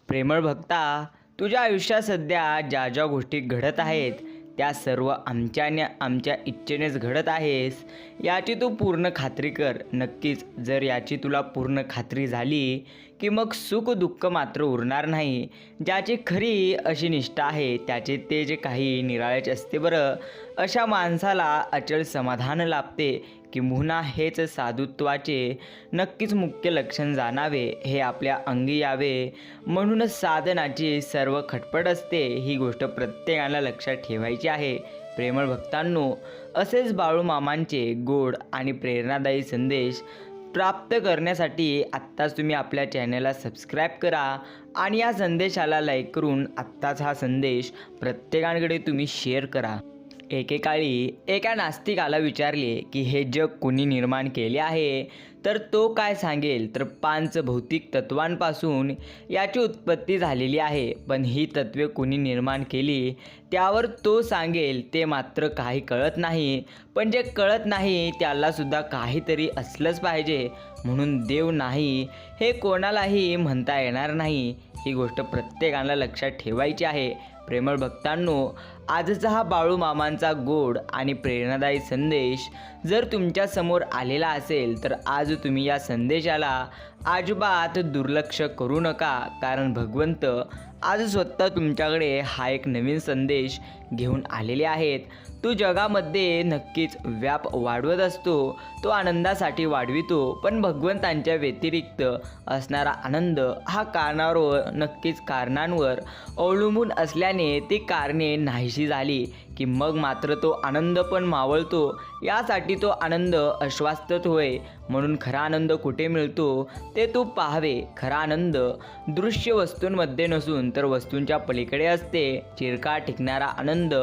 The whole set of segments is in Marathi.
प्रेमळ भक्ता, तुझ्या आयुष्यात सध्या ज्या ज्या गोष्टी घडत आहेत त्या सर्व आमच्या इच्छेनेच घडत आहेस याची तू पूर्ण खात्री कर. नक्कीच जर याची तुला पूर्ण खात्री झाली की मग सुख दुःख मात्र उरणार नाही. ज्याची खरी अशी निष्ठा आहे त्याचे ते जे काही निराळेच असते बरं. अशा माणसाला अचल समाधान लाभते. किंबहुना हेच साधुत्वाचे नक्कीच मुख्य लक्षण जाणावे, हे आपल्या अंगी यावे म्हणूनच साधनाची सर्व खटपट असते. ही गोष्ट प्रत्येकाला लक्षात ठेवायची आहे. प्रेमळ भक्तांनो, असेच बाळूमामांचे गोड आणि प्रेरणादायी संदेश प्राप्त करण्यासाठी आत्ताच तुम्ही आपल्या चॅनलला सबस्क्राईब करा आणि या संदेशाला लाईक करून आत्ताच हा संदेश प्रत्येकाकडे तुम्ही शेअर करा. एकेकाळी एका नास्तिकाला विचारले की हे जग कोणी निर्माण केले आहे, तर तो काय सांगेल तर 5 भौतिक तत्वांपासून याची उत्पत्ती झालेली आहे. पण ही तत्वे कोणी निर्माण केली त्यावर तो सांगेल ते मात्र काही कळत नाही. पण जे कळत नाही त्यालासुद्धा काहीतरी असलंच पाहिजे, म्हणून देव नाही हे कोणालाही म्हणता येणार नाही. ही गोष्ट प्रत्येकाला लक्षात ठेवायची आहे. प्रेमळ भक्तांनो, आजचा हा बाळूमामांचा गोड आणि प्रेरणादायी संदेश जर तुमच्या समोर आलेला असेल तर आज तुम्ही या संदेशाला अजिबात दुर्लक्ष करू नका. कारण भगवंत आज स्वतः तुमच्याकडे हा एक नवीन संदेश घेऊन आलेले आहेत. तो जगामध्ये नक्कीच व्याप वाढवत असतो, तो आनंदासाठी वाढवितो. पण भगवंतांच्या व्यतिरिक्त असणारा आनंद हा कारणांवर अवलंबून असल्याने ती कारणे नाहीशी झाली की मग मात्र तो आनंद पण मावळतो. यासाठी तो आनंद अश्वासत होय. म्हणून खरा आनंद कुठे मिळतो ते तू पाहावे. खरा आनंद दृश्य वस्तूंमध्ये नसून तर वस्तूंच्या पलीकडे असते. चिरकाळ टिकणारा आनंद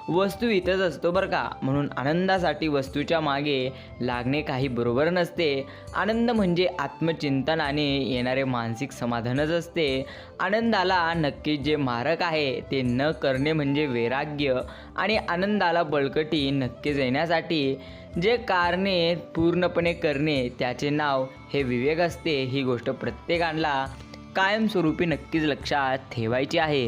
वस्तू इथंच असतो बरं का. म्हणून आनंदासाठी वस्तूच्या मागे लागणे काही बरोबर नसते. आनंद म्हणजे आत्मचिंतनाने येणारे मानसिक समाधानच असते. आनंदाला नक्कीच जे मारक आहे ते न करणे म्हणजे वैराग्य. आणि आनंदाला बळकटी नक्कीच येण्यासाठी जे कारणे पूर्णपणे करणे त्याचे नाव हे विवेक असते. ही गोष्ट प्रत्येकाला कायमस्वरूपी नक्कीच लक्षात ठेवायची आहे.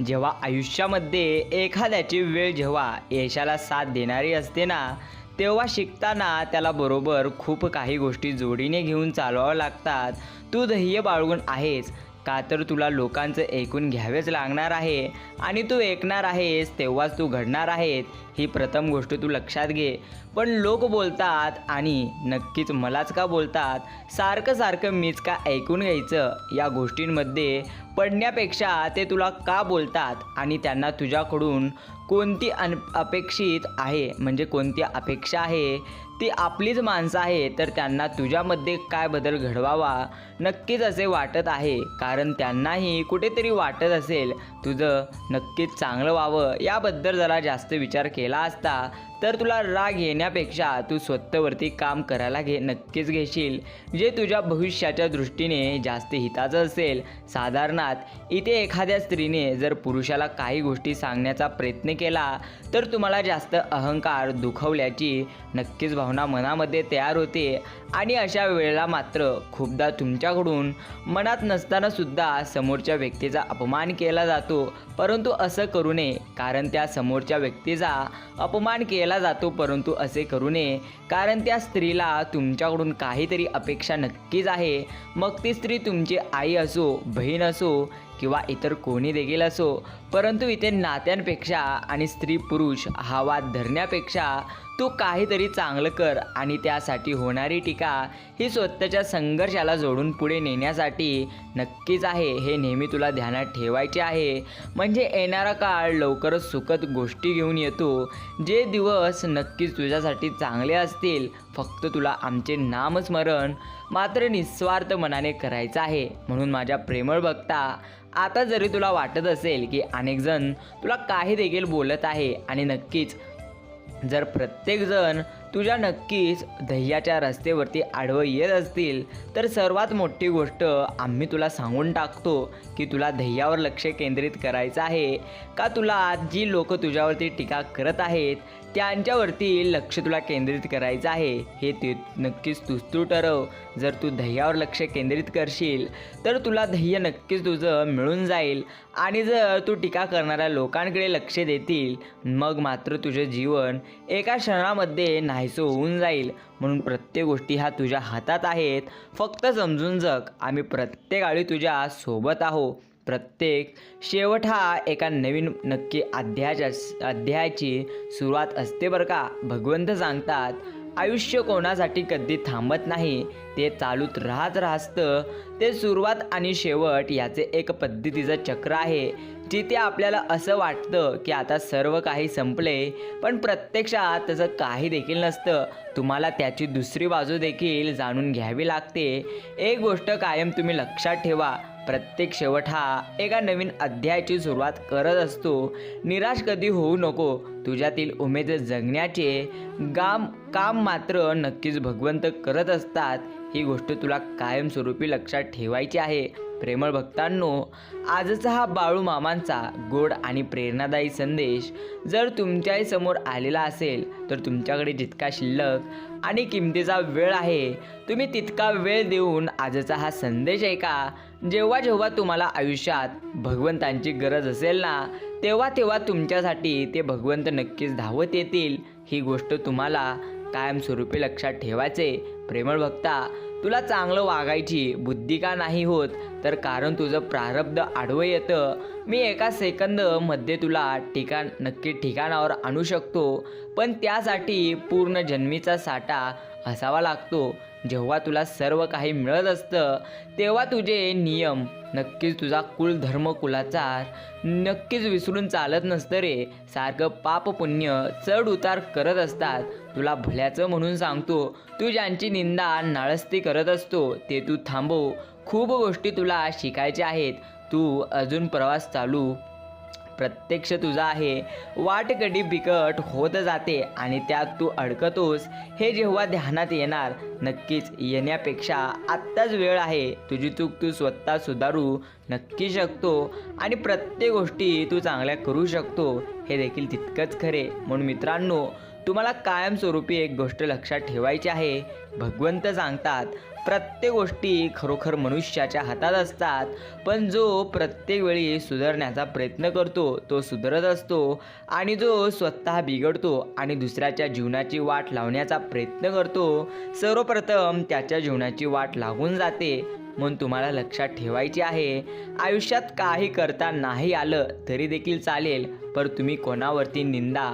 जेव्हा आयुष्यामध्ये एखाद्याची वेळ जेव्हा यशाला साथ देणारी असते ना, तेव्हा शिकताना त्याला बरोबर खूप काही गोष्टी जोडीने घेऊन चालवाव्या लागतात. तू ध्येय बाळगून आहेस का तर तुला लोकांचं ऐकून घ्यावेच लागणार आहे आणि तू ऐकणार आहेस तेव्हाच तू घडणार आहेस. ही प्रथम गोष्ट तू लक्षात घे. पण लोक बोलतात आणि नक्कीच मलाच का बोलतात, सारखं सारखं मीच का ऐकून घ्यायचं, या गोष्टींमध्ये पडण्यापेक्षा ते तुला का बोलतात आणि त्यांना तुझ्याकडून कोणती अपेक्षित आहे म्हणजे कोणती अपेक्षा आहे, ती आपलीच माणसं आहे तर त्यांना तुझ्यामध्ये काय बदल घडवावा नक्कीच असे वाटत आहे. कारण त्यांनाही कुठेतरी वाटत असेल तुझं नक्कीच चांगलं व्हावं. याबद्दल जरा जास्त विचार केला असता तर तुला राग येण्यापेक्षा तू स्वतःवरती काम करायला नक्कीच घेशील, जे तुझ्या भविष्याच्या दृष्टीने जास्त हिताचं असेल. साधारणात इथे एखाद्या स्त्रीने जर पुरुषाला काही गोष्टी सांगण्याचा प्रयत्न केला तर तुम्हाला जास्त अहंकार दुखवल्याची नक्कीच भावना मनामध्ये तयार होते. आणि अशा वेळेला मात्र खूपदा तुमच्याकडून मनात नसताना सुद्धा समोरच्या व्यक्तीचा अपमान केला जातो. परंतु असं करू नये, कारण त्या समोरच्या व्यक्तीचा अपमान केला जातो. परंतु असे करू नये, कारण त्या स्त्रीला तुमच्याकडून काहीतरी अपेक्षा नक्कीच आहे. मग ती स्त्री तुमची आई असो, बहीण असो किंवा इतर कोणी देखील असो. परंतु इथे नात्यांपेक्षा आणि स्त्री पुरुष हा वाद धरण्यापेक्षा तू काहीतरी चांगलं कर आणि त्यासाठी होणारी टीका ही स्वतःच्या संघर्षाला जोडून पुढे नेण्यासाठी नक्कीच आहे. हे नेहमी तुला ध्यानात ठेवायचे आहे. म्हणजे येणारा काळ लवकरच सुखद गोष्टी घेऊन येतो. जे दिवस नक्कीच तुझ्यासाठी चांगले असतील. फक्त तुला आमचे नामस्मरण मात्र निस्वार्थ मनाने करायचं आहे. म्हणून माझ्या प्रेमळ भक्ता, आता जरी तुला वाटत असेल की अनेक जण तुला काही देखील बोलत आहे आणि नक्कीच जर प्रत्येकजण तुझ्या नक्कीच ध्येयाच्या रस्त्यावरती आडवं येत असतील तर सर्वात मोठी गोष्ट आम्ही तुला सांगून टाकतो की तुला ध्येयावर लक्ष केंद्रित करायचं आहे का तुला जी लोक तुझ्यावरती टीका करत आहेत त्यांच्यावरती लक्ष तुला केंद्रित करायचं आहे. हे ते नक्कीच तू ठरव. जर तू ध्येयावर लक्ष केंद्रित करशील तर तुला ध्येय नक्कीच तुझं मिळून जाईल. आणि जर तू टीका करणाऱ्या लोकांकडे लक्ष देतील मग मात्र तुझे जीवन एका क्षणामध्ये नाहीसं होऊन जाईल. म्हणून प्रत्येक गोष्टी ह्या तुझ्या हातात आहेत. फक्त समजून जग. आम्ही प्रत्येक वेळी तुझ्या सोबत आहोत. प्रत्येक शेवट हा एका नवीन नक्की अध्यायाची सुरुवात असते बरं का. भगवंत सांगतात आयुष्य कोणासाठी कधी थांबत नाही, ते चालूच राहतं. ते सुरुवात आणि शेवट याचे एक पद्धतीचं चक्र आहे. जिथे आपल्याला असं वाटतं की आता सर्व काही संपले, पण प्रत्यक्षात तसं काही देखील नसतं. तुम्हाला त्याची दुसरी बाजू देखील जाणून घ्यावी लागते. एक गोष्ट कायम तुम्ही लक्षात ठेवा, प्रत्येक शेवट हा एका नवीन अध्यायाची सुरुवात करत असतो. निराश कधी होऊ नको. तुझ्यातील उमेद जगण्याचे काम मात्र नक्कीच भगवंत करत असतात. ही गोष्ट तुला कायमस्वरूपी लक्षात ठेवायची आहे. प्रेमळ भक्तांनो, आजचा हा बाळू मामांचा गोड आणि प्रेरणादायी संदेश जर तुमच्याही समोर आलेला असेल तर तुमच्याकडे जितका शिल्लक आणि किमतीचा वेळ आहे तुम्ही तितका वेळ देऊन आजचा हा संदेश ऐका. जेव्हा जेव्हा तुम्हाला आयुष्यात भगवंतांची गरज असेल ना, तेव्हा तुमच्यासाठी ते भगवंत नक्कीच धावत येतील. ही गोष्ट तुम्हाला कायमस्वरूपी लक्षात ठेवायचे. प्रेमळ भक्ता, तुला चांगलं वागायची बुद्धी का नाही होत, तर कारण तुझं प्रारब्ध आडवं येतं. मी एका सेकंदमध्ये तुला नक्की ठिकाणावर आणू शकतो, पण त्यासाठी पूर्ण जन्मीचा साठा असावा लागतो. जेव्हा तुला सर्व काही मिळत असतं तेव्हा तुझे नियम नक्कीच तुझा कुलचार नक्कीच विसरून चालत नसतं रे. सारखं पाप पुण्य चढ उतार करत असतात. तुला भल्याचं म्हणून सांगतो, तू ज्यांची निंदा नाळस्ती करत असतो ते तू थांबव. खूप गोष्टी तुला शिकायच्या आहेत. तू अजून प्रवास चालू प्रत्यक्ष तुझा आहे. वाट कधी बिकट होत जाते आणि त्यात तू अडकतोस. हे जेव्हा ध्यानात येणार, नक्कीच येण्यापेक्षा आत्ताच वेळ आहे. तुझी चूक तू स्वतः सुधारू नक्की शकतो आणि प्रत्येक गोष्टी तू चांगल्या करू शकतो. हे देखील तितकंच खरे. म्हणून मित्रांनो, तुम्हाला कायमस्वरूपी एक गोष्ट लक्षात ठेवायची आहे. भगवंत सांगतात प्रत्येक गोष्टी खरोखर मनुष्याच्या हातात असतात, पण जो प्रत्येक वेळी सुधारण्याचा प्रयत्न करतो तो सुधारत असतो, आणि जो स्वतः बिघडतो आणि दुसऱ्याच्या जीवनाची वाट लावण्याचा प्रयत्न करतो सर्वप्रथम त्याच्या जीवनाची वाट लागून जाते. म्हणून तुम्हाला लक्षात ठेवायचे आहे, आयुष्यात काही करता नाही आलं तरी देखील चालेल, पण तुम्ही कोणावरती निंदा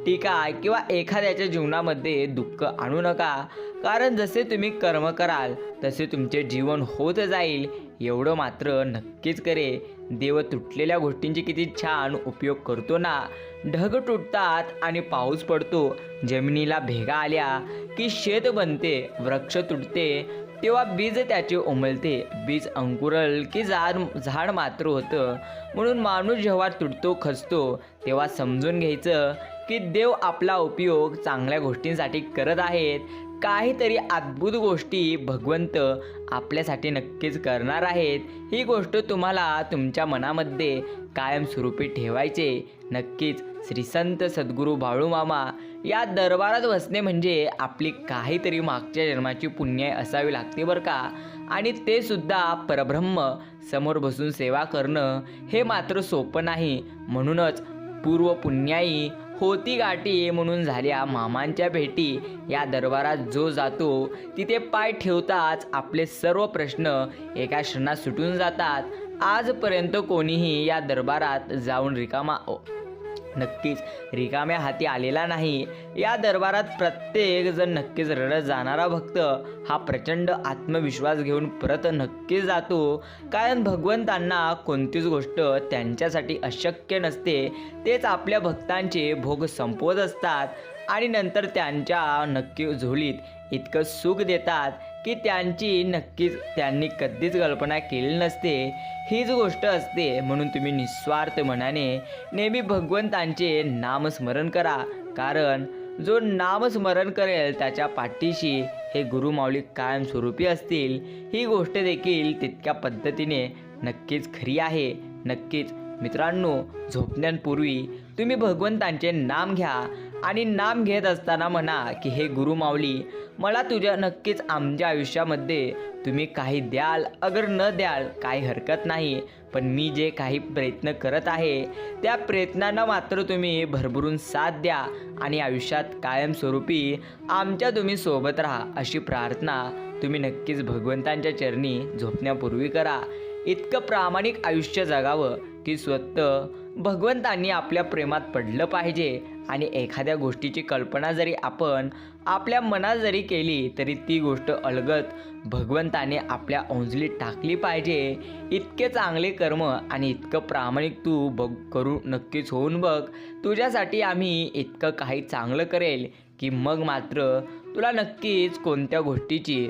टीका किंवा एखाद्याच्या जीवनामध्ये दुःख आणू नका. कारण जसे तुम्ही कर्म कराल तसे तुमचे जीवन होत जाईल. एवढं मात्र नक्कीच करे, देव तुटलेल्या गोष्टींची किती छान उपयोग करतो ना. ढग तुटतात आणि पाऊस पडतो. जमिनीला भेगा आल्या की शेत बनते. वृक्ष तुटते तेव्हा बीज त्याचे उमलते. बीज अंकुरल की झाड मात्र होतं. म्हणून माणूस जेव्हा तुटतो खचतो तेव्हा समजून घ्यायचं की देव आपला उपयोग चांगल्या गोष्टींसाठी करत आहेत. काहीतरी अद्भुत गोष्टी भगवंत आपल्यासाठी नक्कीच करणार आहेत. ही गोष्ट तुम्हाला तुमच्या मनामध्ये कायमस्वरूपी ठेवायचे. नक्कीच श्री संत सद्गुरू बाळूमामा या दरबारात बसणे म्हणजे आपली काहीतरी मागच्या जन्माची पुण्य असावी लागते बरं का. आणि ते सुद्धा परब्रह्म समोर बसून सेवा करणं हे मात्र सोपं नाही. म्हणूनच पूर्व पुण्याई होती गाठी म्हणून झाल्या मामांच्या भेटी. या दरबारात जो जातो तिथे पाय ठेवताच आपले सर्व प्रश्न एका क्षणात सुटून जातात. आजपर्यंत कोणीही या दरबारात जाऊन नक्कीच रिकाम्या हाती आलेला नाही. या दरबारात प्रत्येक जण नक्कीच रडत जाणारा भक्त हा प्रचंड आत्मविश्वास घेऊन परत नक्कीच जातो. कारण भगवंतांना कोणतीच गोष्ट त्यांच्यासाठी अशक्य नसते. तेच आपल्या भक्तांचे भोग संपवत असतात आणि नंतर त्यांच्या नक्की झोळीत इतकं सुख देतात की त्यांनी कधीच कल्पना केली नसते. हीच गोष्ट असते. म्हणून तुम्ही निस्वार्थ मनाने नेहमी भगवंतांचे नामस्मरण करा. कारण जो नामस्मरण करेल त्याच्या पाठीशी हे गुरुमाऊली कायमस्वरूपी असतील. ही गोष्ट देखील तितक्या पद्धतीने नक्कीच खरी आहे. नक्कीच मित्रांनो, झोपण्यापूर्वी तुम्ही भगवंतांचे नाम घ्या आणि नाम घेत असताना म्हणा की हे गुरु माऊली, मला तुझ्या नक्कीच आमच्या आयुष्यामध्ये तुम्ही काही द्याल, अगर न द्याल काही हरकत नाही, पण मी जे काही प्रयत्न करत आहे त्या प्रयत्नांना मात्र तुम्ही भरभरून साथ द्या आणि आयुष्यात कायमस्वरूपी आमच्या तुम्ही सोबत राहा, अशी प्रार्थना तुम्ही नक्कीच भगवंतांच्या चरणी झोपण्यापूर्वी करा. इतकं प्रामाणिक आयुष्य जगावं की स्वतः भगवंतांनी आपल्या प्रेमात पडलं पाहिजे आणि एखाद्या गोष्टीची कल्पना जरी आपण आपल्या मनात जरी केली तरी ती गोष्ट अलगद भगवंताने आपल्या ओंजलीत टाकली पाहिजे. इतके चांगले कर्म आणि इतकं प्रामाणिक तू करू नक्कीच होऊन बघ. तुझ्यासाठी आम्ही इतकं काही चांगलं करेल की मग मात्र तुला नक्कीच कोणत्या गोष्टीची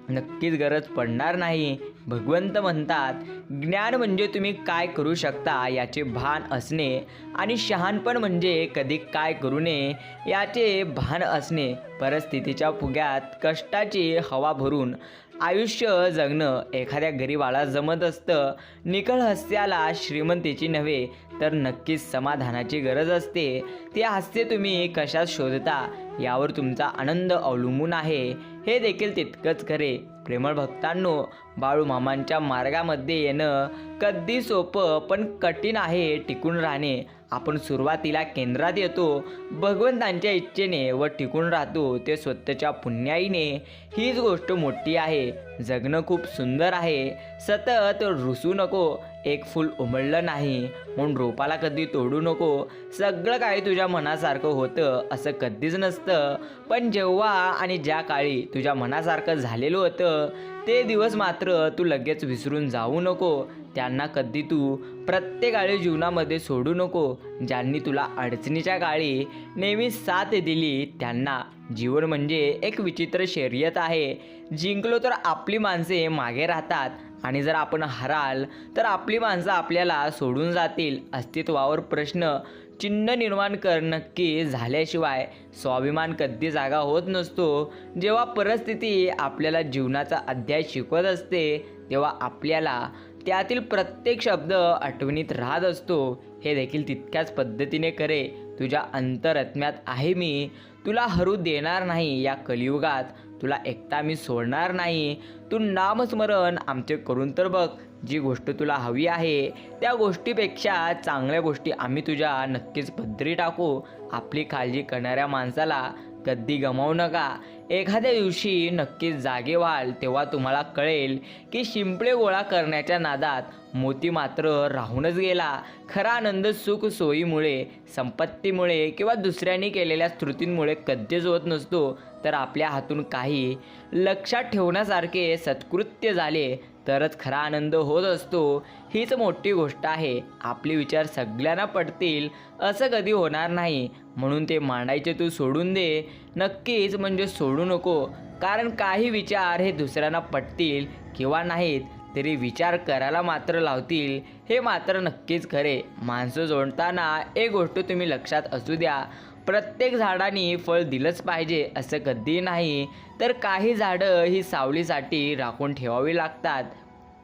नक्कीच गरज पडणार नाही. भगवंत म्हणतात, ज्ञान म्हणजे तुम्ही काय करू शकता याचे भान असणे आणि शहाणपण म्हणजे कधी काय करू नये याचे भान असणे. परिस्थितीच्या फुग्यात कष्टाची हवा भरून आयुष्य जगणं एखाद्या गरीबाला जमत असतं. निखळ हास्याला श्रीमंतीची नव्हे तर नक्कीच समाधानाची गरज असते. ते हास्य तुम्ही कशात शोधता यावर तुमचा आनंद अवलंबून आहे, हे देखील तितकंच खरे. प्रेमळ भक्तांनो, बाळूमामांच्या मार्गामध्ये येणं कधी सोपं पण कठीण आहे टिकून राहणे. आपण सुरुवातीला केंद्रात येतो भगवंतांच्या इच्छेने व टिकून राहतो ते स्वतःच्या पुण्याईने. हीच गोष्ट मोठी आहे. जगणं खूप सुंदर आहे. सतत रुसू नको. एक फूल उमललं नाही म्हणून रोपाला कधी तोडू नको. सगळं काही तुझ्या मनासारखं होतं असं कधीच नसतं, पण जेव्हा आणि ज्या काळी तुझ्या मनासारखं झालेलं होतं ते दिवस मात्र तू लगेच विसरून जाऊ नको. त्यांना कधी तू प्रत्येक काळी जीवनामध्ये सोडू नको. ज्यांनी तुला अडचणीच्या काळी नेहमी साथ दिली त्यांना. जीवन म्हणजे एक विचित्र शर्यत आहे. जिंकलो तर आपली माणसे मागे राहतात आणि जर आपण हराल तर आपली माणसं आपल्याला सोडून जातील. अस्तित्वावर प्रश्न चिन्ह निर्माण नक्की झाल्याशिवाय स्वाभिमान कधी जागा होत नसतो. जेव्हा परिस्थिती आपल्याला जीवनाचा अध्याय शिकवत असते तेव्हा आपल्याला त्यातील प्रत्येक शब्द आठवणीत राहत असतो. हे देखील तितक्याच पद्धतीने करे. तुझ्या अंतरात्म्यात आहे मी, तुला हरू देणार नाही. या कलियुगात तुला एकटा मी सोडणार नाही. तू नामस्मरण आमचे करून तर बघ. जी गोष्ट तुला हवी आहे त्या गोष्टीपेक्षा चांगल्या गोष्टी आम्ही तुझ्या नक्कीच पदरी टाकू. आपली काळजी करणाऱ्या माणसाला कधी गमावू नका. एखाद्या दिवशी नक्कीच जागे व्हाल तेव्हा तुम्हाला कळेल की शिंपले गोळा करण्याच्या नादात मोती मात्र राहूनच गेला. खरा आनंद सुख सोयीमुळे, संपत्तीमुळे किंवा दुसऱ्यांनी केलेल्या स्तुतींमुळे कधीच होत नसतो, तर आपल्या हातून काही लक्षात ठेवण्यासारखे सत्कृत्य झाले तरच खरा आनंद होत असतो. हीच मोठी गोष्ट आहे. आपले विचार सगळ्यांना पटतील असं कधी होणार नाही, म्हणून ते मांडायचे तू सोडून दे. नक्कीच म्हणजे सोडू नको. कारण काही विचार हे दुसऱ्यांना पटतील किंवा नाहीत तरी विचार करायला मात्र लावतील, हे मात्र नक्कीच खरे. माणसं जोडताना एक गोष्ट तुम्ही लक्षात असू द्या, प्रत्येक झाडाने फळ दिलंच पाहिजे असं कधी नाही, तर काही झाडं ही सावलीसाठी राखून ठेवावी लागतात.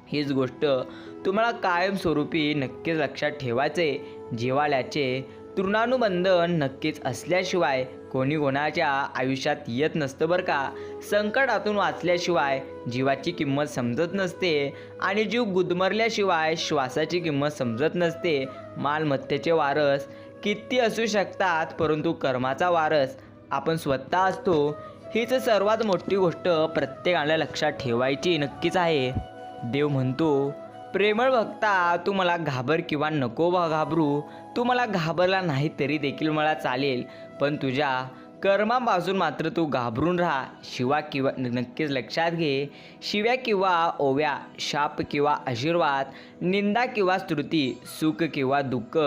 हीच गोष्ट तुम्हाला कायमस्वरूपी नक्कीच लक्षात ठेवायचे. जिव्हाळ्याचे तृणानुबंधन नक्कीच असल्याशिवाय कोणी कोणाच्या आयुष्यात येत नसतं बरं का. संकटातून वाचल्याशिवाय जीवाची किंमत समजत नसते आणि जीव गुदमरल्याशिवाय श्वासाची किंमत समजत नसते. मालमत्तेचे वारस किती असू शकतात परंतु कर्माचा वारस आपण स्वतः असतो. हीच सर्वात मोठी गोष्ट प्रत्येकाला लक्षात ठेवायची नक्कीच आहे. देव म्हणतो, प्रेमळ भक्ता तू मला घाबर किंवा नको घाबरू. तू मला घाबरला नाही तरी देखील मला चालेल, पण तुझ्या कर्मापासून मात्र तू घाबरून राहा. शिवा किंवा नक्कीच लक्षात घे, शिव्या किंवा ओव्या, शाप किंवा आशीर्वाद, निंदा किंवा स्तुती, सुख किंवा दुःख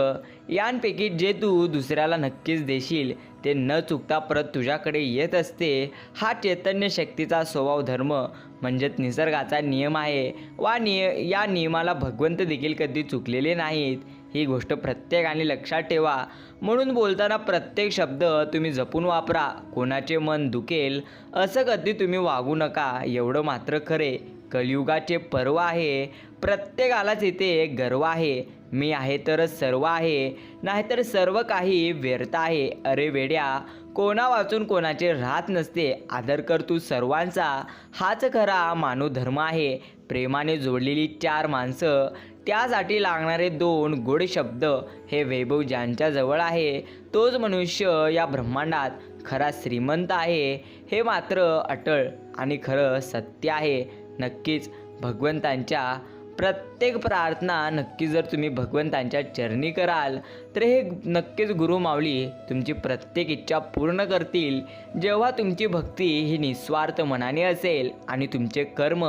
यांपैकी जे तू दुसऱ्याला नक्कीच देशील ते न चुकता परत तुझ्याकडे येत असते. हा चैतन्य शक्तीचा स्वभाव धर्म म्हणजेच निसर्गाचा नियम आहे. या नियमाला भगवंत देखील कधी चुकलेले नाहीत. ही गोष्ट प्रत्येकाने लक्षात ठेवा. म्हणून बोलताना प्रत्येक शब्द तुम्ही जपून वापरा. कोणाचे मन दुखेल असं कधी तुम्ही वागू नका, एवढं मात्र खरे. कलियुगाचे पर्व आहे. प्रत्येकालाच इथे गर्व आहे. मी आहे तरच सर्व आहे, नाहीतर सर्व काही व्यर्थ आहे. अरे वेड्या, कोणा वाचून कोणाचे राहत नसते. आदर कर तू सर्वांचा, हाच खरा मानवधर्म आहे. प्रेमाने जोडलेली चार माणसं, त्यासाठी लागणारे दोन गोड शब्द, हे वैभव ज्यांच्याजवळ आहे तोच मनुष्य या ब्रह्मांडात खरा श्रीमंत आहे. हे मात्र अटळ आणि खरं सत्य आहे. नक्कीच भगवंतांच्या प्रत्येक प्रार्थना नक्की जर तुम्ही भगवंतांच्या चरणी कराल तर हे नक्कीच गुरुमाऊली तुमची प्रत्येक इच्छा पूर्ण करतील. जेव्हा तुमची भक्ती ही निस्वार्थ मनाने असेल आणि तुमचे कर्म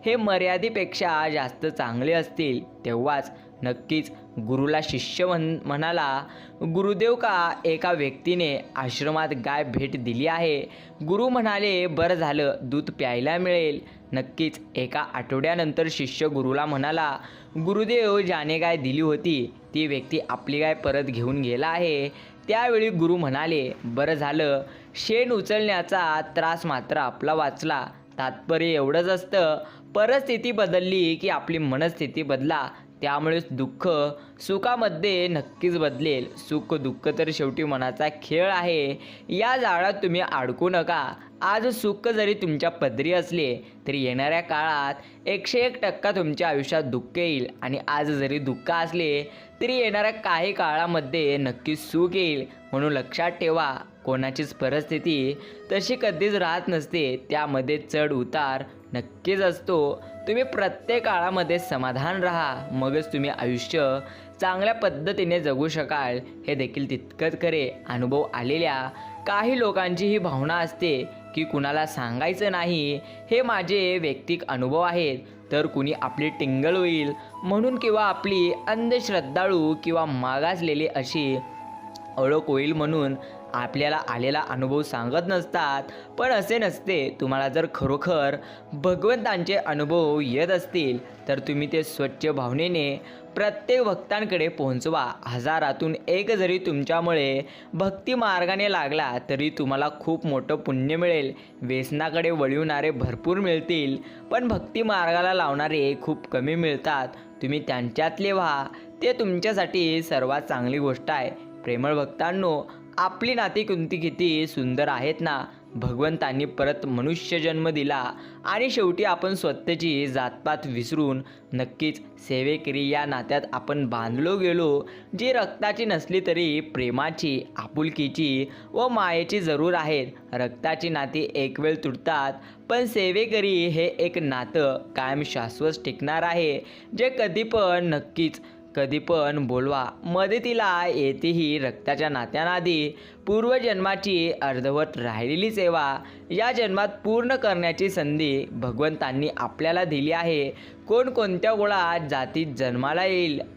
हे मर्यादेपेक्षा जास्त चांगले असतील, तेव्हाच नक्कीच गुरुला शिष्य म्हणाला. गुरुदेव का एका व्यक्तीने आश्रमात गाय भेट दिली आहे. गुरु म्हणाले, बरं झालं, दूध प्यायला मिळेल. नक्कीच एका आठवड्यानंतर शिष्य गुरुला म्हणाला, गुरुदेव, ज्याने गाय दिली होती ती व्यक्ती आपली गाय परत घेऊन गेला आहे. त्यावेळी गुरु म्हणाले, बरं झालं, शेण उचलण्याचा त्रास मात्र आपला वाचला. तात्पर्य एवढंच असतं, परिस्थिती बदलली की आपली मनस्थिती बदला. त्यामुळेच दुःख सुखामध्ये नक्कीच बदलेल. सुख दुःख तर शेवटी मनाचा खेळ आहे. या जाळ्यात तुम्ही अडकू नका. आज सुख जरी तुमच्या पदरी असले तरी येणाऱ्या काळात 101% तुमच्या आयुष्यात दुःख येईल. आणि आज जरी दुःख असले तरी येणाऱ्या काही काळामध्ये नक्कीच सुख येईल. म्हणून लक्षात ठेवा, कोणाचीच परिस्थिती तशी कधीच राहत नसते. त्यामध्ये चढ उतार नक्कीच असतो. तुम्ही प्रत्येक काळामध्ये समाधान राहा, मगच तुम्ही आयुष्य चांगल्या पद्धतीने जगू शकाल. हे देखील तितकंच खरे. अनुभव आलेल्या काही लोकांची ही भावना असते की कुणाला सांगायचं नाही. हे माझे वैयक्तिक अनुभव आहेत. तर कुणी आपली टिंगल होईल म्हणून किंवा आपली अंधश्रद्धाळू किंवा मागासलेली अशी ओळख होईल म्हणून आपल्याला आलेला अनुभव सांगत नसतात. पण असे नसते. तुम्हाला जर खरोखर भगवंतांचे अनुभव येत असतील तर तुम्ही ते स्वच्छ भावनेने प्रत्येक भक्तांकडे पोहोचवा. हजारातून एक जरी तुमच्यामुळे भक्ती मार्गाने लागला तरी तुम्हाला खूप मोठं पुण्य मिळेल. व्यसनाकडे वळविणारे भरपूर मिळतील, पण भक्ती मार्गाला लावणारे खूप कमी मिळतात. तुम्ही त्यांच्यातले व्हा, ते तुमच्यासाठी सर्वात चांगली गोष्ट आहे. प्रेमळ भक्तांनो, आपली नाती कोणती किती सुंदर आहेत ना. भगवंतांनी परत मनुष्य जन्म दिला आणि शेवटी आपण स्वतःची जातपात विसरून नक्कीच सेवेकरी या नात्यात आपण बांधलो गेलो. जी रक्ताची नसली तरी प्रेमाची, आपुलकीची व मायेची जरूर आहेत. रक्ताची नाती एक वेळ तुटतात, पण सेवेकरी हे एक नातं कायम शाश्वत टिकणार आहे, जे कधी पण बोलवा मदतीला येते. ही रक्ताच्या नात्यानादी पूर्वजन्माची अर्धवट राहिलेली सेवा या जन्मात पूर्ण करण्याची संधी भगवंतांनी आपल्याला दिली आहे. कोणत्या कुळात जातीत जन्माला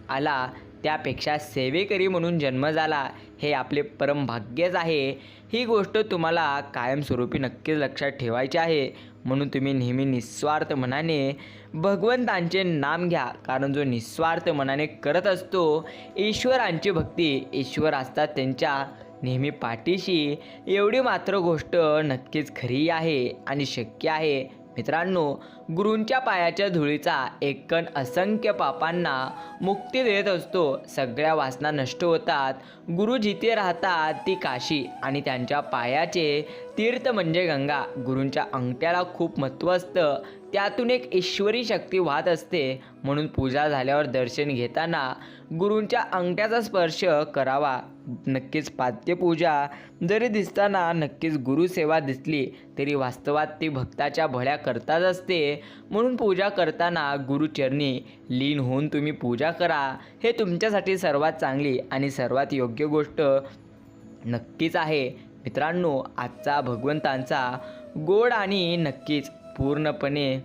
आला त्यापेक्षा सेवेकरी म्हणून जन्म झाला हे आपले परमभाग्यच आहे. ही गोष्ट तुम्हाला कायमस्वरूपी नक्कीच लक्षात ठेवायची आहे. म्हणून तुम्ही नेहमी निस्वार्थ मनाने भगवंतांचे नाम घ्या, कारण जो निस्वार्थ मनाने करत असतो ईश्वरांची भक्ती, ईश्वर असतात त्यांच्या नेहमी पाठीशी. एवढी मात्र गोष्ट नक्कीच खरी आहे आणि शक्य आहे. मित्रांनो, गुरूंच्या पायाच्या धुळीचा एक कण असंख्य पापांना मुक्ती देत असतो. सगळ्या वासना नष्ट होतात. गुरु जिथे राहतात ती काशी आणि त्यांच्या पायाचे तीर्थ म्हणजे गंगा. गुरूंच्या अंगठ्याला खूप महत्त्व असतं. त्यातून एक ईश्वरी शक्ती वाहत असते. म्हणून पूजा झाल्यावर दर्शन घेताना गुरूंच्या अंगठ्याचा स्पर्श करावा. नक्कीच पाद्यपूजा जरी दिसताना नक्कीच गुरुसेवा दिसली तरी वास्तवात ती भक्ताच्या भल्या करताच असते. म्हणून पूजा करताना गुरुचरणी लीन होऊन तुम्ही पूजा करा. हे तुमच्यासाठी सर्वात चांगली आणि सर्वात योग्य गोष्ट नक्कीच आहे. मित्रांनो, आजचा भगवंतांचा गोड आणि नक्कीच पूर्णपणे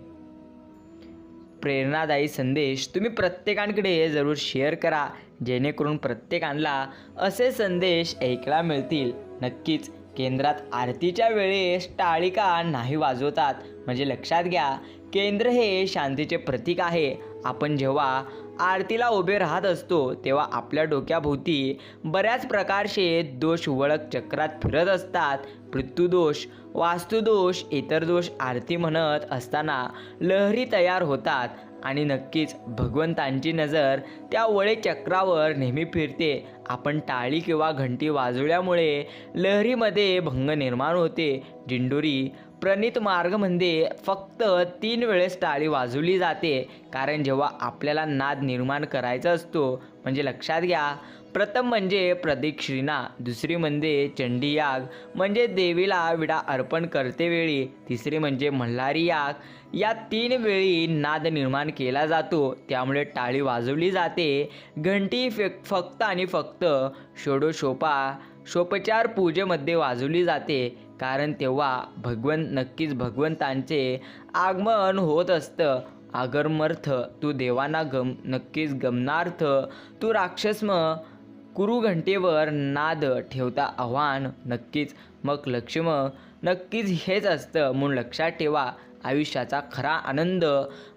प्रेरणादायी संदेश तुम्ही प्रत्येकांकडे जरूर शेअर करा, जेणेकरून प्रत्येकांना असे संदेश ऐकायला मिळतील. नक्कीच केंद्रात आरतीच्या वेळेस टाळिका नाही वाजवतात. म्हणजे लक्षात घ्या, केंद्र हे शांतीचे प्रतीक आहे. आपण जेव्हा आरतीला उभे राहत असतो तेव्हा आपल्या डोक्याभोवती बऱ्याच प्रकारचे दोष वळक चक्रात फिरत असतात. मृत्यूदोष, वास्तुदोष, इतर दोष आरती म्हणत असताना लहरी तयार होतात आणि नक्कीच भगवंतांची नजर त्या वळे चक्रावर नेहमी फिरते. आपण टाळी किंवा घंटी वाजवल्यामुळे लहरीमध्ये भंग निर्माण होते. दिंडोरी प्रणीत मार्गमध्ये फक्त 3 वेळेस टाळी वाजवली जाते, कारण जेव्हा आपल्याला नाद निर्माण करायचा असतो. म्हणजे लक्षात घ्या, प्रथम म्हणजे प्रदक्षिणा, दुसरी म्हणजे चंडी याग म्हणजे देवीला विडा अर्पण करतेवेळी, तिसरी म्हणजे मल्हारी याग. या 3 वेळी नाद निर्माण केला जातो, त्यामुळे टाळी वाजवली जाते. घंटी फक्त आणि फक्त षोडशोपचार पूजेमध्ये वाजवली जाते, कारण तेव्हा नक्कीच भगवंतांचे आगमन होत असतं. आगमनार्थ तू देवांना नक्कीच गमनार्थ तू राक्षसम कुरु घंटेवर नाद ठेवता आव्हान नक्कीच मग लक्ष्म नक्कीच हेच असतं. म्हणून लक्षात ठेवा, आयुष्याचा खरा आनंद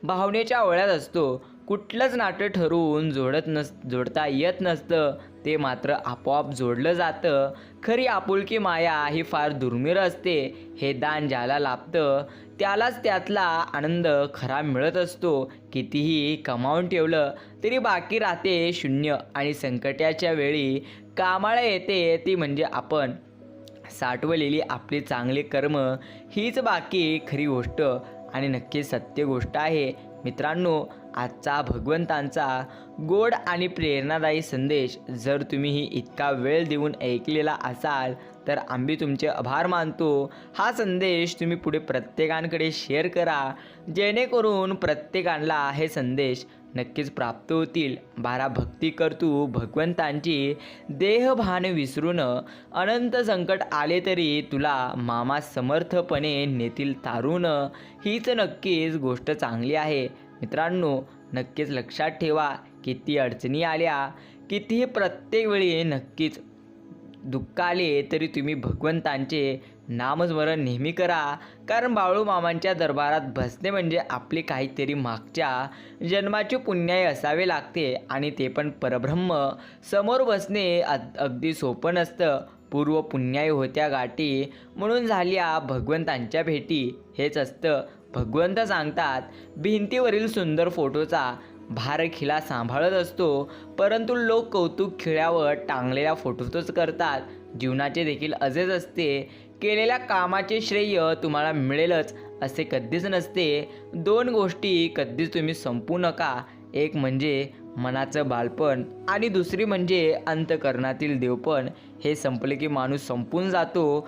भावनेच्या ओळ्यात असतो. कुठलंच नाटं ठरवून जोडता येत नसतं, ते मात्र आपोआप जोडलं जातं. खरी आपुलकी माया ही फार दुर्मिळ असते. हे दान ज्याला लाभतं त्यालाच त्यातला आनंद खरा मिळत असतो. कितीही कमावून ठेवलं तरी बाकी राहते शून्य, आणि संकटाच्या वेळी कामाला येते ती म्हणजे आपण साठवलेली आपली चांगली कर्म. हीच बाकी खरी गोष्ट आणि नक्कीच सत्य गोष्ट आहे. मित्रांनो, आजचा भगवंतांचा गोड आणि प्रेरणादायी संदेश जर तुम्हीही इतका वेळ देऊन ऐकलेला असाल तर आम्ही तुमचे आभार मानतो. हा संदेश तुम्ही पुढे प्रत्येकांकडे शेअर करा, जेणेकरून प्रत्येकाला हे संदेश नक्कीच प्राप्त होतील. 12 भक्ती करतू भगवंतांची, देहभान विसरून अनंत संकट आले तरी तुला मामा समर्थपणे नेतील तारून. हीच नक्कीच गोष्ट चांगली आहे. मित्रांनो, नक्कीच लक्षात ठेवा, किती अडचणी आल्या, कितीही प्रत्येक वेळी नक्कीच दुःख आले तरी तुम्ही भगवंतांचे नामस्मरण नेहमी करा. कारण बाळूमामांच्या दरबारात बसणे म्हणजे आपली काहीतरी मागच्या जन्माचे पुण्याई असावे लागते, आणि ते पण परब्रह्म समोर बसणे अगदी सोपं नसतं. पूर्व पुण्याई होत्या गाठी, म्हणून झाल्या भगवंतांच्या भेटी. हेच असतं. भगवंत सांगतात, भिंतीवरील सुंदर फोटोचा भार खिला सांभाळत असतो, परंतु लोक कौतुक खिळ्यावर टांगलेल्या फोटोतच करतात. जीवनाचे देखील असेच असते. केलेल्या कामाचे श्रेय तुम्हाला मिळेलच असे कधीच नसते. 2 गोष्टी कधीच तुम्ही संपू नका. एक म्हणजे मनाचं बालपण आणि दुसरी म्हणजे अंतःकरणातील देवपण. हे संपले की माणूस संपून जातो.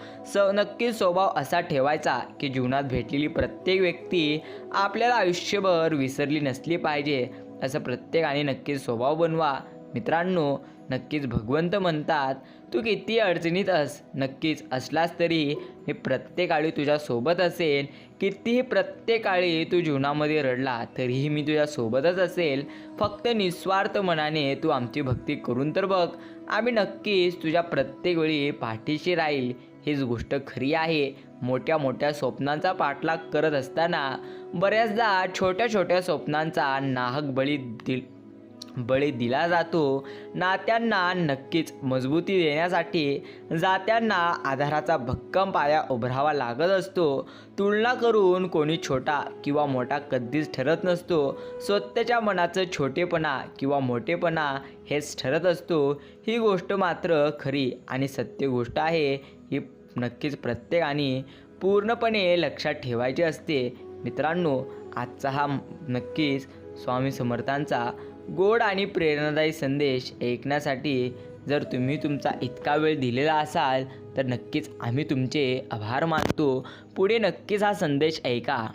नक्कीच स्वभाव असा ठेवायचा की जीवनात भेटलेली प्रत्येक व्यक्ती आपल्याला आयुष्यभर विसरली नसली पाहिजे, असं प्रत्येकाने नक्कीच स्वभाव बनवा. मित्रांनो, नक्कीच भगवंत म्हणतात, तू किती अडचणीत नक्कीच असलास तरी मी प्रत्येकाळी तुझ्यासोबत असेल. कितीही प्रत्येकाळी तू जीवनामध्ये रडला तरीही मी तुझ्यासोबतच असेल. फक्त निस्वार्थ मनाने तू आमची भक्ती करून तर बघ, आम्ही नक्कीच तुझ्या प्रत्येक वेळी पाठीशी राहील. हीच गोष्ट खरी आहे. मोठ्या मोठ्या स्वप्नांचा पाठलाग करत असताना बऱ्याचदा छोट्या छोट्या स्वप्नांचा नाहक बळी दिला जातो. नात्यांना नक्कीच मजबूती देण्यासाठी जात्यांना आधाराचा भक्कम पाया उभारावा लागत असतो. तुलना करून कोणी छोटा किंवा मोठा कधीच ठरत नसतो. स्वतःच्या मनाचं छोटेपणा किंवा मोठेपणा हेच ठरत असतो. ही गोष्ट मात्र खरी आणि सत्य गोष्ट आहे. ही नक्कीच प्रत्येकाने पूर्णपणे लक्षात ठेवायची असते. मित्रांनो, आजचा हा नक्कीच स्वामी समर्थांचा गोड आणि प्रेरणादायी संदेश ऐकण्यासाठी जर तुम्ही तुमचा इतका वेळ दिलेला असाल तर नक्कीच आम्ही तुमचे आभार मानतो. पुढे नक्कीच हा संदेश ऐका.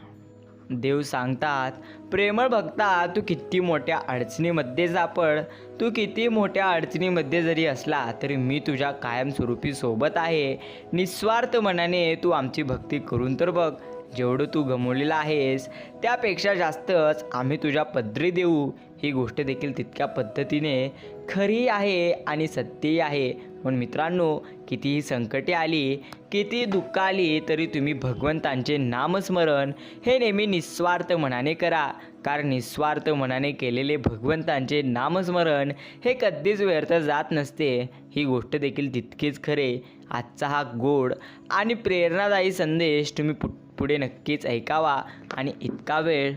देव सांगतात, प्रेमळ भक्ता, तू किती मोठ्या अडचणीमध्ये सापड, तू किती मोठ्या अडचणीमध्ये जरी असला तरी मी तुझ्या कायमस्वरूपी सोबत आहे. निस्वार्थ मनाने तू आमची भक्ती करून तर बघ. जेवढं तू गमावलेलं आहेस त्यापेक्षा जास्तच आम्ही तुझ्या पदरी देऊ. ही गोष्ट देखील तितक्या पद्धतीने खरी आहे आणि सत्यही आहे. पण मित्रांनो, कितीही संकटे आली, किती दुःख आली तरी तुम्ही भगवंतांचे नामस्मरण हे नेहमी निस्वार्थ मनाने करा. कारण निस्वार्थ मनाने केलेले भगवंतांचे नामस्मरण हे कधीच व्यर्थ जात नसते. ही गोष्ट देखील तितकीच खरे. आजचा हा गोड आणि प्रेरणादायी संदेश तुम्ही पुढे नक्कीच ऐकावा आणि इतका वेळ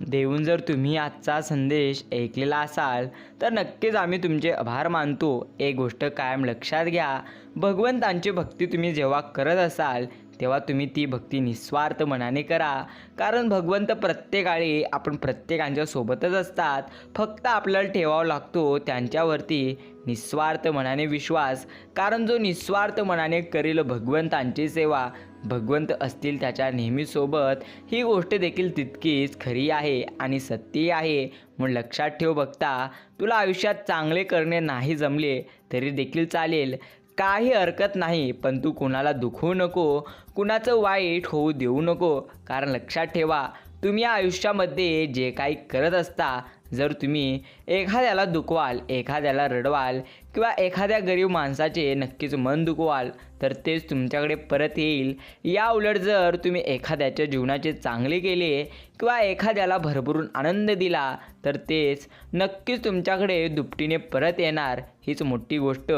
देऊन जर तुम्ही आजचा संदेश ऐकलेला असाल तर नक्कीच आम्ही तुमचे आभार मानतो. एक गोष्ट कायम लक्षात घ्या, भगवंतांची भक्ती तुम्ही जेव्हा करत असाल तेव्हा तुम्ही ती भक्ती निस्वार्थ मनाने करा. कारण भगवंत प्रत्येकाळी आपण प्रत्येकांच्या सोबतच असतात. फक्त आपल्याला ठेवावा लागतो त्यांच्यावरती निस्वार्थ मनाने विश्वास. कारण जो निस्वार्थ मनाने करील भगवंतांची सेवा, भगवंत असतील त्याच्या नेहमीसोबत. ही गोष्ट देखील तितकीच खरी आहे आणि सत्य आहे. म्हणून लक्षात ठेव भक्ता, तुला आयुष्यात चांगले करणे नाही जमले तरी देखील चालेल, काही हरकत नाही. पण तू कुणाला दुखवू नको, कुणाचं वाईट होऊ देऊ नको. कारण लक्षात ठेवा, तुम्ही या आयुष्यामध्ये जे काही करत असता, जर तुम्ही एखाद्याला दुखवाल, एखाद्याला रडवाल किंवा एखाद्या गरीब माणसाचे नक्कीच मन दुखवाल तर तेच तुमच्याकडे परत येईल. या उलट जर तुम्ही एखाद्याच्या जीवनाचे चांगले केले किंवा एखाद्याला भरभरून आनंद दिला तर तेच नक्कीच तुमच्याकडे दुपटीने परत येणार. हीच मोठी गोष्ट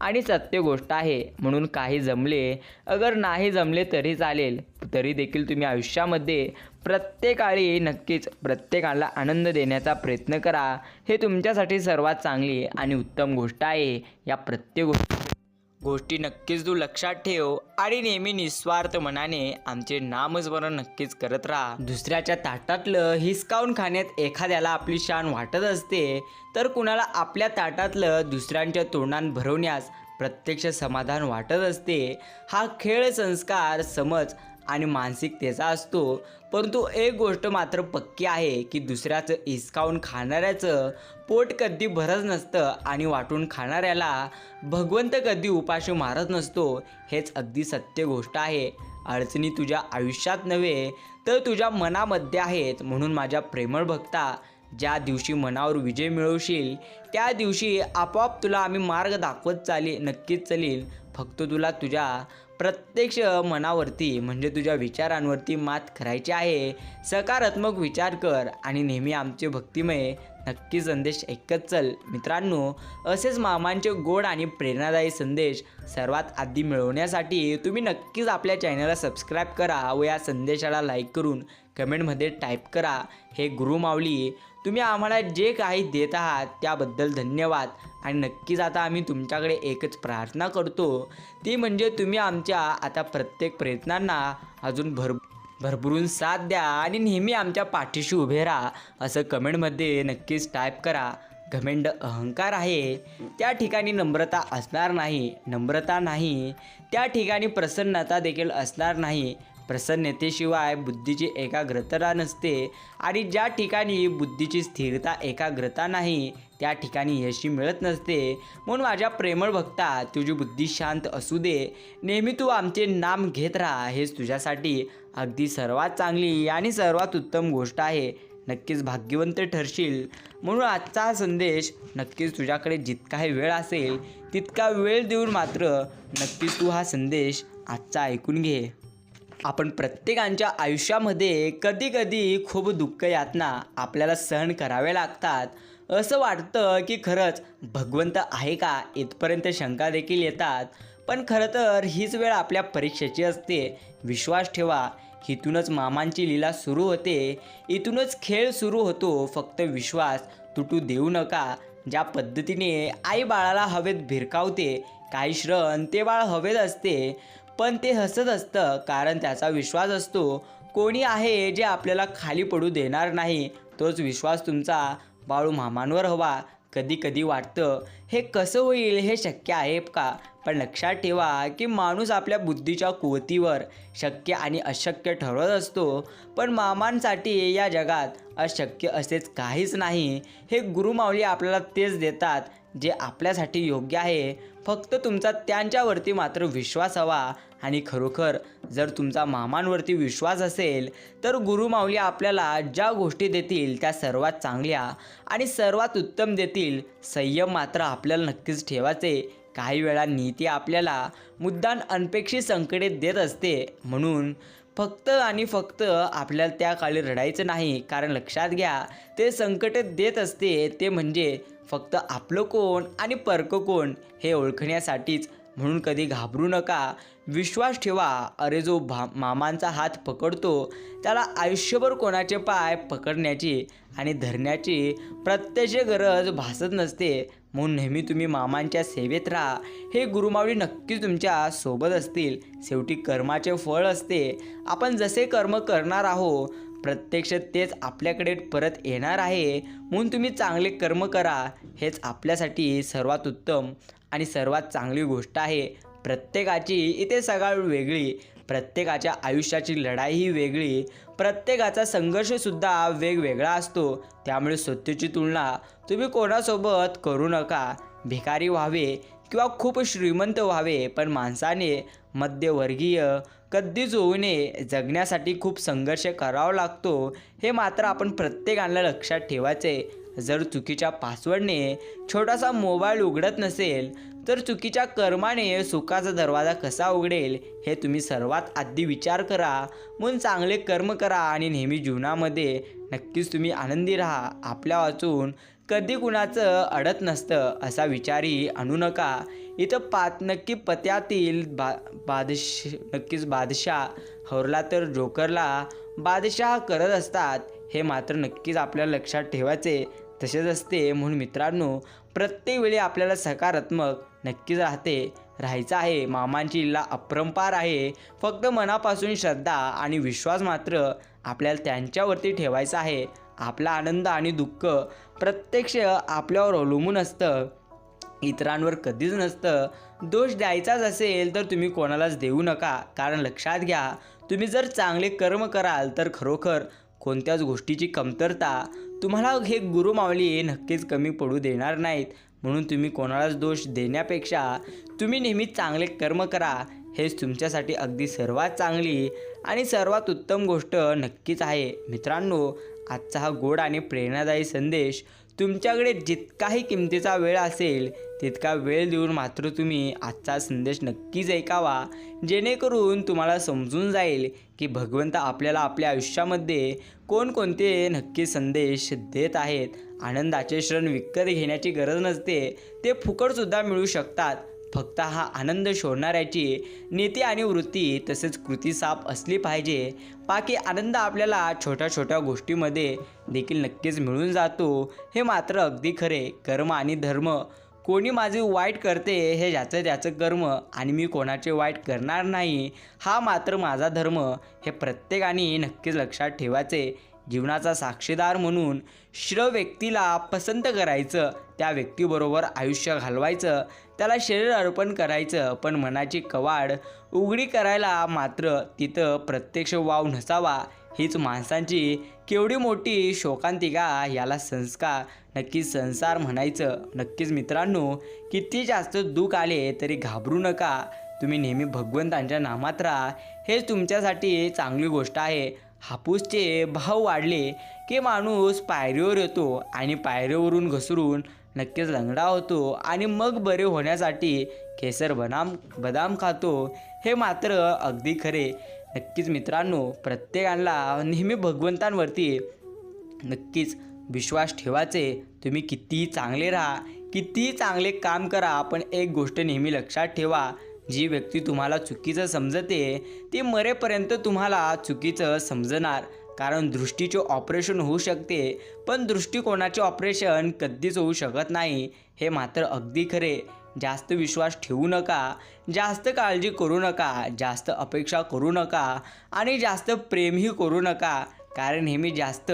आणि सत्य गोष्ट आहे. म्हणून काही जमले, अगर नाही जमले तरी चालेल, तरी देखील तुम्ही आयुष्यामध्ये प्रत्येकाळी नक्कीच प्रत्येकाला आनंद देण्याचा प्रयत्न करा. हे तुमच्यासाठी सर्वात चांगली आणि उत्तम गोष्ट आहे. या प्रत्येक गोष्टी नक्कीच तू लक्षात ठेव आणि नेहमी निस्वार्थ मनाने आमचे नामस्मरण नक्कीच करत राहा. दुसऱ्याच्या ताटातलं हिसकावून खाण्यात एखाद्याला आपली शान वाटत असते तर कुणाला आपल्या ताटातलं दुसऱ्यांच्या तोंडात भरवण्यास प्रत्यक्ष समाधान वाटत असते. हा खेळ संस्कार, समज आणि मानसिकतेचा असतो. परंतु एक गोष्ट मात्र पक्की आहे की दुसऱ्याचं हिसकावून खाणाऱ्याचं पोट कधी भरत नसतं आणि वाटून खाणाऱ्याला भगवंत कधी उपाशी मारत नसतो. हेच अगदी सत्य गोष्ट आहे. अडचणी तुझ्या आयुष्यात नव्हे तर तुझ्या मनामध्ये आहेत. म्हणून माझ्या प्रेमळ भक्ता, ज्या दिवशी मनावर विजय मिळवशील त्या दिवशी आपोआप तुला आम्ही मार्ग दाखवत नक्कीच चालील. फक्त तुला तुझ्या प्रत्यक्ष मनावरती म्हणजे तुझ्या विचारांवरती मात करायची आहे. सकारात्मक विचार कर आणि नेहमी आमचे भक्तिमय नक्की संदेश ऐकत चल. मित्रांनो, असेच मामांचे गोड आणि प्रेरणादायी संदेश सर्वात आधी मिळवण्यासाठी तुम्ही नक्कीच आपल्या चॅनलला सबस्क्राईब करा व या संदेशाला लाईक करून कमेंटमध्ये टाईप करा, हे गुरुमाऊली तुम्ही आम्हाला जे काही देत आहात त्याबद्दल धन्यवाद. आणि नक्कीच आता आम्ही तुमच्याकडे एकच प्रार्थना करतो, ती म्हणजे तुम्ही आमच्या आता प्रत्येक प्रयत्नांना अजून भरभरून साथ द्या आणि नेहमी आमच्या पाठीशी उभे राहा. असं कमेंटमध्ये नक्कीच टाईप करा. घमंड अहंकार आहे त्या ठिकाणी नम्रता असणार नाही, नम्रता नाही त्या ठिकाणी प्रसन्नता देखील असणार नाही. प्रसन्नतेशिवाय बुद्धीची एकाग्रता नसते आणि ज्या ठिकाणी बुद्धीची स्थिरता एकाग्रता नाही त्या ठिकाणी यश मिळत नसते. म्हणून माझ्या प्रेमळ भक्ता, तुझी बुद्धी शांत असू दे, नेहमी तू आमचे नाम घेत राहा. हेच तुझ्यासाठी अगदी सर्वात चांगली आणि सर्वात उत्तम गोष्ट आहे. नक्कीच भाग्यवंत ठरशील. म्हणून आजचा हा संदेश नक्कीच तुझ्याकडे जितकाही वेळ असेल तितका वेळ देऊन मात्र नक्कीच तू हा संदेश आजचा ऐकून घे. आपण प्रत्येकांच्या आयुष्यामध्ये कधीकधी खूप दुःख यातना आपल्याला सहन करावे लागतात. असं वाटतं की खरंच भगवंत आहे का, इथपर्यंत शंका देखील येतात. पण खरं तर हीच वेळ आपल्या परीक्षेची असते. विश्वास ठेवा, इथूनच मामांची लीला सुरू होते, इथूनच खेळ सुरू होतो. फक्त विश्वास तुटू देऊ नका. ज्या पद्धतीने आई बाळाला हवेत भिरकावते, काही क्षण ते बाळ हवेत असते पण ते हसत असतं, कारण त्याचा विश्वास असतो कोणी आहे जे आपल्याला खाली पडू देणार नाही. तोच विश्वास तुमचा बाळू मामांवर हवा. कधी कधी वाटतं हे कसं होईल, हे शक्य आहे का? पण लक्षात ठेवा की माणूस आपल्या बुद्धीच्या कुवतीवर शक्य आणि अशक्य ठरवत असतो. पण मामांसाठी या जगात अशक्य असेच काहीच नाही. हे गुरुमाऊली आपल्याला तेच देतात जे आपल्यासाठी योग्य आहे. फक्त तुमचा त्यांच्यावरती मात्र विश्वास हवा. आणि खरोखर जर तुमचा मामांवरती विश्वास असेल तर गुरुमाऊली आपल्याला ज्या गोष्टी देतील त्या सर्वात चांगल्या आणि सर्वात उत्तम देतील. संयम मात्र आपल्याला नक्कीच ठेवायचे. काही वेळा नीती आपल्याला मुद्दाम अनपेक्षित संकटे देत असते. म्हणून फक्त आणि फक्त आपल्याला त्या काळी रडायचं नाही. कारण लक्षात घ्या, ते संकट देत असते ते म्हणजे फक्त आपलं कोण आणि परकं कोण हे ओळखण्यासाठीच. म्हणून कधी घाबरू नका, विश्वास ठेवा. अरे जो मामांचा हात पकडतो त्याला आयुष्यभर कोणाचे पाय पकडण्याची आणि धरण्याची प्रत्यक्ष गरज भासत नसते. म्हणून नेहमी तुम्ही मामांच्या सेवेत राहा. हे गुरुमावळी नक्कीच तुमच्या सोबत असतील. शेवटी कर्माचे फळ असते. आपण जसे कर्म करणार आहोत प्रत्यक्ष तेच आपल्याकडे परत येणार आहे. म्हणून तुम्ही चांगले कर्म करा. हेच आपल्यासाठी सर्वात उत्तम आणि सर्वात चांगली गोष्ट आहे. प्रत्येकाची इथे सगळं वेगळी, प्रत्येकाच्या आयुष्याची लढाईही वेगळी, प्रत्येकाचा संघर्षसुद्धा वेगवेगळा असतो. त्यामुळे स्वतःची तुलना तुम्ही कोणासोबत करू नका. भिकारी व्हावे किंवा खूप श्रीमंत व्हावे, पण माणसाने मध्यमवर्गीय कधीच होऊ नये. जगण्यासाठी खूप संघर्ष करावा लागतो, हे मात्र आपण प्रत्येकाला लक्षात ठेवायचे. जर चुकीच्या पासवर्डने छोटासा मोबाईल उघडत नसेल तर चुकीच्या कर्माने सुखाचा दरवाजा कसा उघडेल हे तुम्ही सर्वात आधी विचार करा. म्हणून चांगले कर्म करा आणि नेहमी जीवनामध्ये नक्कीच तुम्ही आनंदी राहा. आपल्या वाचून कधी कुणाचं अडत नसतं असा विचारही आणू नका. इथं नक्की पत्यातील नक्कीच बादशाह हरला तर जोकरला बादशाह करत असतात, हे मात्र नक्कीच आपल्याला लक्षात ठेवायचे. तसेच असते. म्हणून मित्रांनो, प्रत्येक वेळी आपल्याला सकारात्मक नक्कीच राहायचं आहे. मामांची लीला अपरंपार आहे. फक्त मनापासून श्रद्धा आणि विश्वास मात्र आपल्याला त्यांच्यावरती ठेवायचा आहे. आपला आनंद आणि दुःख प्रत्यक्ष आपल्यावर अवलंबून असतं, इतरांवर कधीच नसतं. दोष द्यायचाच असेल तर तुम्ही कोणालाच देऊ नका. कारण लक्षात घ्या, तुम्ही जर चांगले कर्म कराल तर खरोखर कोणत्याच गोष्टीची कमतरता तुम्हाला हे गुरुमावली नक्कीच कमी पडू देणार नाहीत. म्हणून तुम्ही कोणालाच दोष देण्यापेक्षा तुम्ही नेहमी चांगले कर्म करा. हेच तुमच्यासाठी अगदी सर्वात चांगली आणि सर्वात उत्तम गोष्ट नक्कीच आहे. मित्रांनो, आजचा हा गोड आणि प्रेरणादायी संदेश तुमच्याकडे जितकाही किमतीचा वेळ असेल तितका वेळ देऊन मात्र तुम्ही आजचा संदेश नक्कीच ऐकावा, जेणेकरून तुम्हाला समजून जाईल की भगवंत आपल्याला आपल्या आयुष्यामध्ये कोणकोणते नक्की संदेश देत आहेत. आनंदाचे क्षण विकत घेण्याची गरज नसते, ते फुकटसुद्धा मिळू शकतात. फक्त हा आनंद शोधणाऱ्याची नीती आणि वृत्ती तसेच कृती साफ असली पाहिजे. बाकी आनंद आपल्याला छोट्या छोट्या गोष्टीमध्ये देखील नक्कीच मिळून जातो, हे मात्र अगदी खरे. कर्म आणि धर्म, कोणी माझे वाईट करते हे ज्याचं त्याचं कर्म आणि मी कोणाचे वाईट करणार नाही, हा मात्र माझा धर्म, हे प्रत्येकाने नक्कीच लक्षात ठेवायचे. जीवनाचा साक्षीदार म्हणून व्यक्तीला पसंत करायचं, त्या व्यक्तीबरोबर आयुष्य घालवायचं, त्याला शरीर अर्पण करायचं, पण मनाची कवाड उघडी करायला मात्र तिथं प्रत्यक्ष वाव नसावा. हीच माणसांची केवढी मोठी शोकांतिका, याला संस्कार नक्कीच संसार म्हणायचं. नक्कीच मित्रांनो, किती जास्त दुःख आले तरी घाबरू नका. तुम्ही नेहमी भगवंतांच्या नामात राहा, हेच तुमच्यासाठी चांगली गोष्ट आहे. हापूसचे भाव वाढले की माणूस पायरीवर येतो आणि पायरीवरून घसरून नक्कीच लंगडा होतो आणि मग बरे होण्यासाठी केसर बदाम खातो, हे मात्र अगदी खरे. नक्कीच मित्रांनो, प्रत्येकाला नेहमी भगवंतांवरती नक्कीच विश्वास ठेवायचे. तुम्ही कितीही चांगले राहा, कितीही चांगले काम करा, पण एक गोष्ट नेहमी लक्षात ठेवा, जी व्यक्ती तुम्हाला चुकीचं समजते ती मरेपर्यंत तुम्हाला चुकीचं समजणार. कारण दृष्टीचे ऑपरेशन होऊ शकते, पण दृष्टिकोनाचे ऑपरेशन कधीच होऊ शकत नाही, हे मात्र अगदी खरे. जास्त विश्वास ठेवू नका, जास्त काळजी करू नका, जास्त अपेक्षा करू नका आणि जास्त प्रेमही करू नका. कारण नेहमी जास्त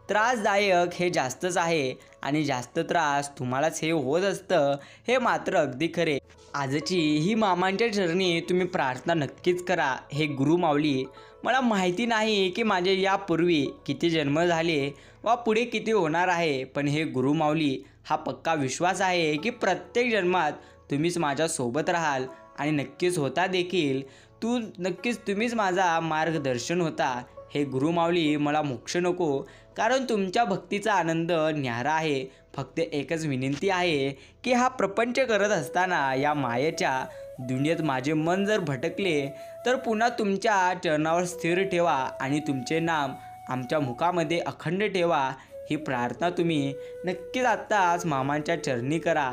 त्रासदायक हे जास्तच आहे आणि जास्त त्रास तुम्हालाच हे होत असतं, हे मात्र अगदी खरे. आजची ही मामांच्या चरणी तुम्ही प्रार्थना नक्कीच करा. हे गुरुमावली, मला माहिती नाही की माझे यापूर्वी किती जन्म झाले वा पुढे किती होणार आहे, पण हे गुरुमावली, हा पक्का विश्वास आहे की प्रत्येक जन्मात तुम्हीच माझ्यासोबत राहाल आणि नक्कीच होता देखील. तुम्हीच माझा मार्गदर्शन होता. हे गुरुमावली, मला मोक्ष नको, कारण तुमच्या भक्तीचा आनंद न्यारा आहे. फक्त एकच विनंती आहे की हा प्रपंच करत असताना या मायेच्या दुनियेत माझे मन जर भटकले तर पुन्हा तुमच्या चरणावर स्थिर ठेवा आणि तुमचे नाम आमच्या मुखामध्ये अखंड ठेवा. ही प्रार्थना तुम्ही नक्कीच आत्ताच मामांच्या चरणी करा.